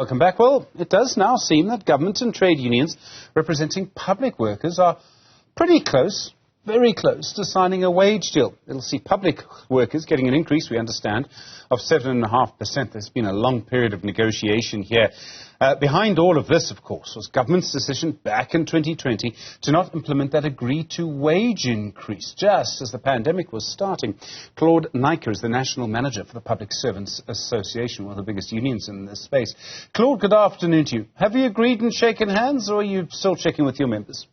Welcome back. Well, it does now seem that government and trade unions representing public workers are pretty close, very close to signing a wage deal. It'll see public workers getting an increase, we understand, of 7.5%. There's been a long period of negotiation here. Behind all of this, of course, was government's decision back in 2020 to not implement that agreed-to-wage increase just as the pandemic was starting. Claude Naicker is the National Manager for the Public Servants Association, one of the biggest unions in this space. Claude, good afternoon to you. Have you agreed and shaken hands, or are you still checking with your members?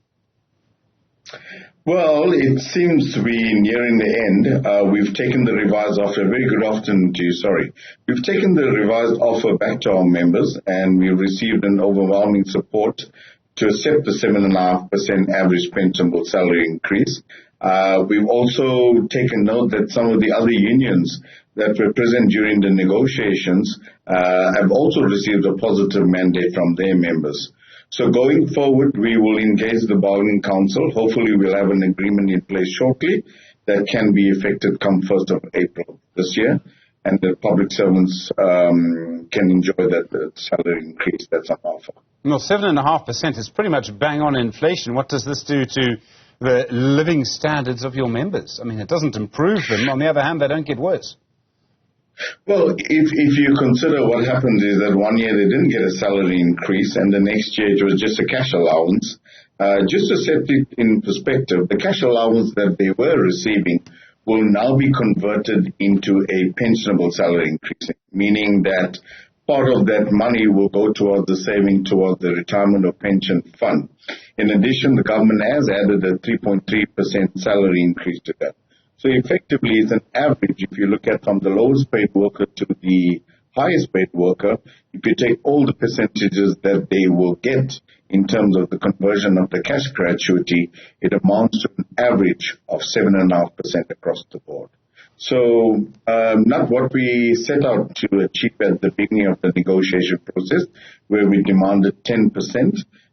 Well, it seems to be nearing the end. We've taken the revised offer. Very good afternoon to you, sorry. We've taken the revised offer back to our members, and we've received an overwhelming support to accept the 7.5% average pensionable salary increase. We've also taken note that some of the other unions that were present during the negotiations have also received a positive mandate from their members. So going forward, we will engage the bargaining council. Hopefully, we'll have an agreement in place shortly that can be effective come 1st of April this year, and the public servants can enjoy that salary increase that's on offer. Well, 7.5% is pretty much bang on inflation. What does this do to the living standards of your members? I mean, it doesn't improve them. On the other hand, they don't get worse. Well, if you consider what happens is that 1 year they didn't get a salary increase, and the next year it was just a cash allowance. Just to set it in perspective, the cash allowance that they were receiving will now be converted into a pensionable salary increase, meaning that part of that money will go towards the saving towards the retirement or pension fund. In addition, the government has added a 3.3% salary increase to that. So effectively, it's an average. If you look at from the lowest paid worker to the highest paid worker, if you take all the percentages that they will get in terms of the conversion of the cash gratuity, it amounts to an average of 7.5% across the board. So not what we set out to achieve at the beginning of the negotiation process, where we demanded 10%.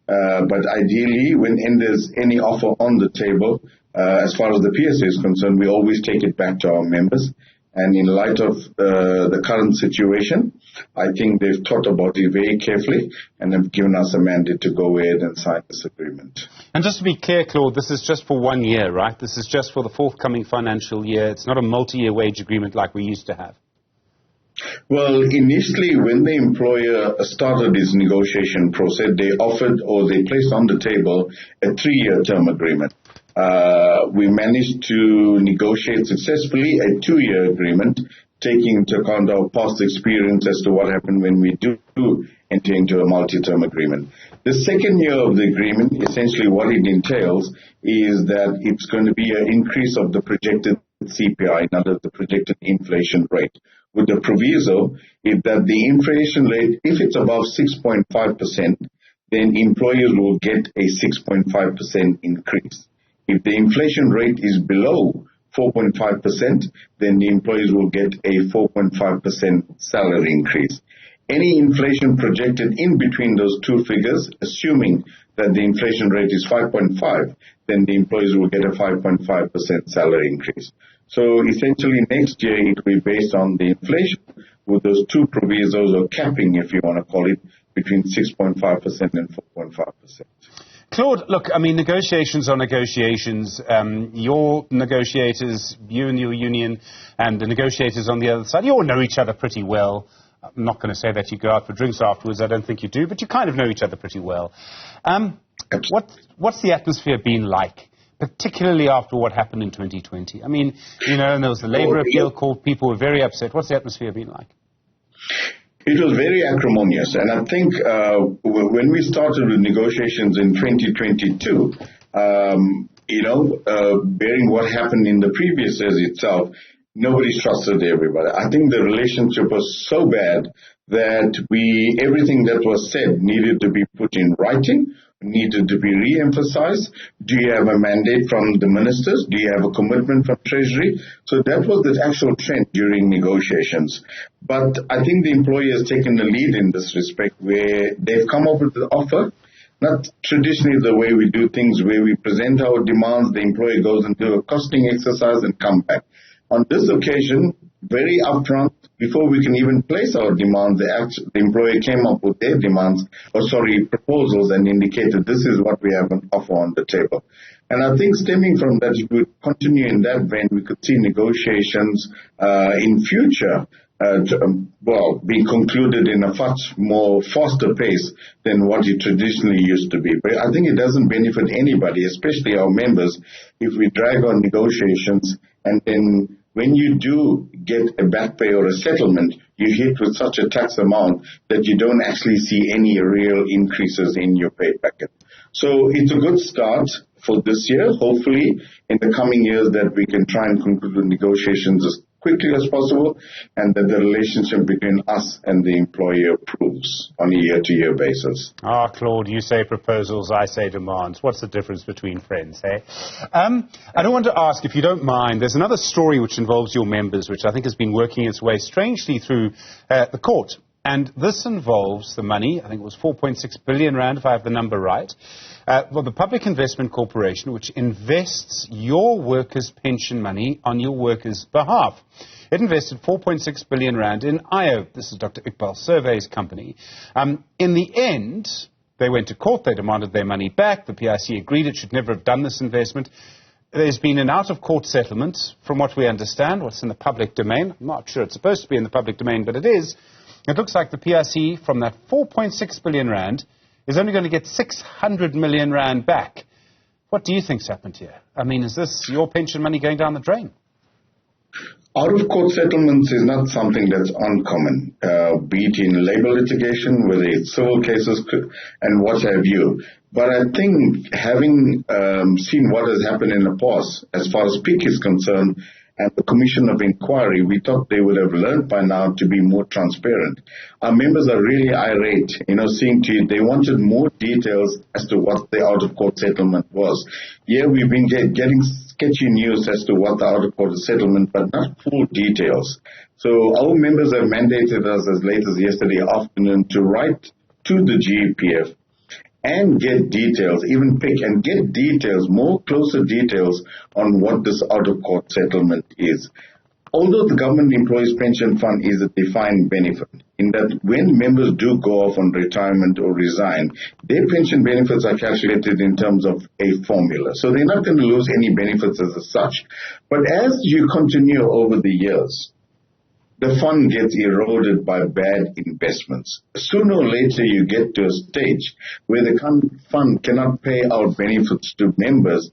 But ideally, when there's any offer on the table, as far as the PSA is concerned, we always take it back to our members. And in light of the current situation, I think they've thought about it very carefully and have given us a mandate to go ahead and sign this agreement. And just to be clear, Claude, this is just for 1 year, right? This is just for the forthcoming financial year. It's not a multi-year wage agreement like we used to have. Well, initially, when the employer started this negotiation process, they offered or they placed on the table a 3-year term agreement. We managed to negotiate successfully a 2-year agreement, taking into account our past experience as to what happened when we do enter into a multi-term agreement. The second year of the agreement, essentially what it entails is that it's going to be an increase of the projected CPI, in other words, the projected inflation rate, with the proviso is that the inflation rate, if it's above 6.5%, then employers will get a 6.5% increase. If the inflation rate is below 4.5%, then the employees will get a 4.5% salary increase. Any inflation projected in between those two figures, assuming that the inflation rate is 5.5, then the employees will get a 5.5% salary increase. So essentially next year it will be based on the inflation with those two provisos or capping, if you want to call it, between 6.5% and 4.5%. Claude, look, I mean, negotiations are negotiations. Your negotiators, you and your union, and the negotiators on the other side, you all know each other pretty well. I'm not going to say that you go out for drinks afterwards. I don't think you do, but you kind of know each other pretty well. What's the atmosphere been like, particularly after what happened in 2020? I mean, you know, and there was the Labour appeal call. People were very upset. What's the atmosphere been like? It was very acrimonious, and I think when we started with negotiations in 2022, bearing what happened in the previous years itself, nobody trusted everybody. I think the relationship was so bad that everything that was said needed to be put in writing, needed to be re-emphasized. Do you have a mandate from the ministers? Do you have a commitment from Treasury? So that was the actual trend during negotiations. But I think the employer has taken the lead in this respect, where they've come up with the offer, not traditionally the way we do things, where we present our demands, the employer goes and do a costing exercise and come back. On this occasion, very upfront, before we can even place our demands, the employer came up with their proposals, and indicated this is what we have on offer on the table. And I think stemming from that, if we continue in that vein, we could see negotiations in future being concluded in a much more faster pace than what it traditionally used to be. But I think it doesn't benefit anybody, especially our members, if we drag on negotiations and then when you do get a back pay or a settlement, you hit with such a tax amount that you don't actually see any real increases in your pay packet. So it's a good start for this year. Hopefully, in the coming years, that we can try and conclude the negotiations as quickly as possible, and that the relationship between us and the employer improves on a year-to-year basis. Claude, you say proposals, I say demands. What's the difference between friends, eh? I don't want to ask, if you don't mind, there's another story which involves your members, which I think has been working its way strangely through the court. And this involves the money, I think it was 4.6 billion rand, if I have the number right, the Public Investment Corporation, which invests your workers' pension money on your workers' behalf. It invested 4.6 billion rand in IO. This is Dr. Iqbal Survey's company. In the end, they went to court. They demanded their money back. The PIC agreed it should never have done this investment. There's been an out-of-court settlement, from what we understand, what's in the public domain. I'm not sure it's supposed to be in the public domain, but it is. It looks like the PIC, from that 4.6 billion rand, is only going to get 600 million rand back. What do you think's happened here? I mean, is this your pension money going down the drain? Out-of-court settlements is not something that's uncommon, be it in labor litigation, whether it's civil cases and what have you. But I think having seen what has happened in the past, as far as PIC is concerned, and the Commission of Inquiry, we thought they would have learned by now to be more transparent. Our members are really irate, seeing to it. They wanted more details as to what the out-of-court settlement was. Yeah, we've been getting sketchy news as to what the out-of-court settlement, but not full details. So our members have mandated us as late as yesterday afternoon to write to the GEPF and get details, even pick and get details, more closer details on what this out-of-court settlement is. Although the Government Employees Pension Fund is a defined benefit, in that when members do go off on retirement or resign, their pension benefits are calculated in terms of a formula. So they're not going to lose any benefits as such. But as you continue over the years, the fund gets eroded by bad investments. Sooner or later, you get to a stage where the fund cannot pay out benefits to members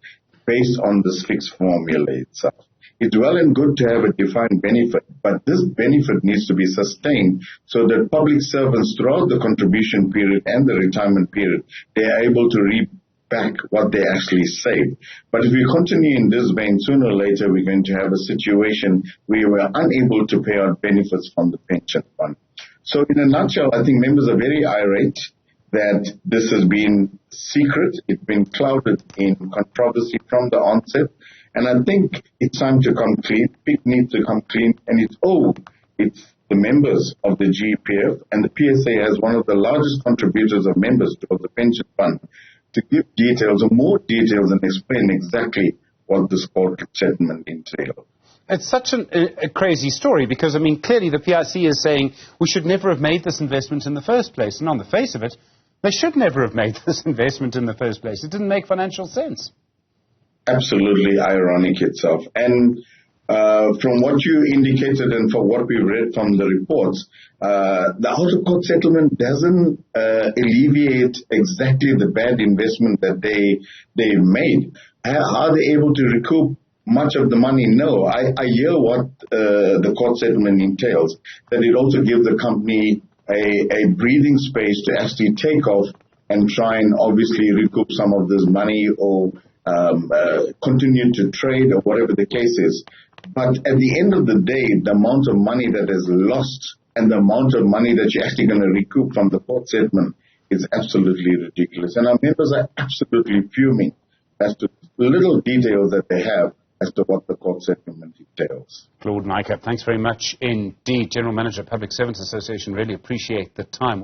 based on this fixed formula itself. It's well and good to have a defined benefit, but this benefit needs to be sustained so that public servants throughout the contribution period and the retirement period, they are able to reap back what they actually saved. But if we continue in this vein, sooner or later we're going to have a situation where we're unable to pay out benefits from the pension fund. So in a nutshell, I think members are very irate that this has been secret. It's been clouded in controversy from the onset. And I think it's time to come clean. PIC needs to come clean. And it's the members of the GEPF, and the PSA has one of the largest contributors of members to the pension fund, to give details or more details and explain exactly what this court settlement entails. It's such a crazy story because, clearly the PIC is saying we should never have made this investment in the first place. And on the face of it, they should never have made this investment in the first place. It didn't make financial sense. Absolutely ironic itself. And from what you indicated and from what we read from the reports, the out-of-court settlement doesn't alleviate exactly the bad investment that they made. Are they able to recoup much of the money? No. I hear what the court settlement entails, that it also gives the company a breathing space to actually take off and try and obviously recoup some of this money or continue to trade or whatever the case is. But at the end of the day, the amount of money that is lost and the amount of money that you're actually going to recoup from the court settlement is absolutely ridiculous. And our members are absolutely fuming as to little details that they have as to what the court settlement entails. Claude Naicker, thanks very much indeed. General Manager, Public Servants Association, really appreciate the time.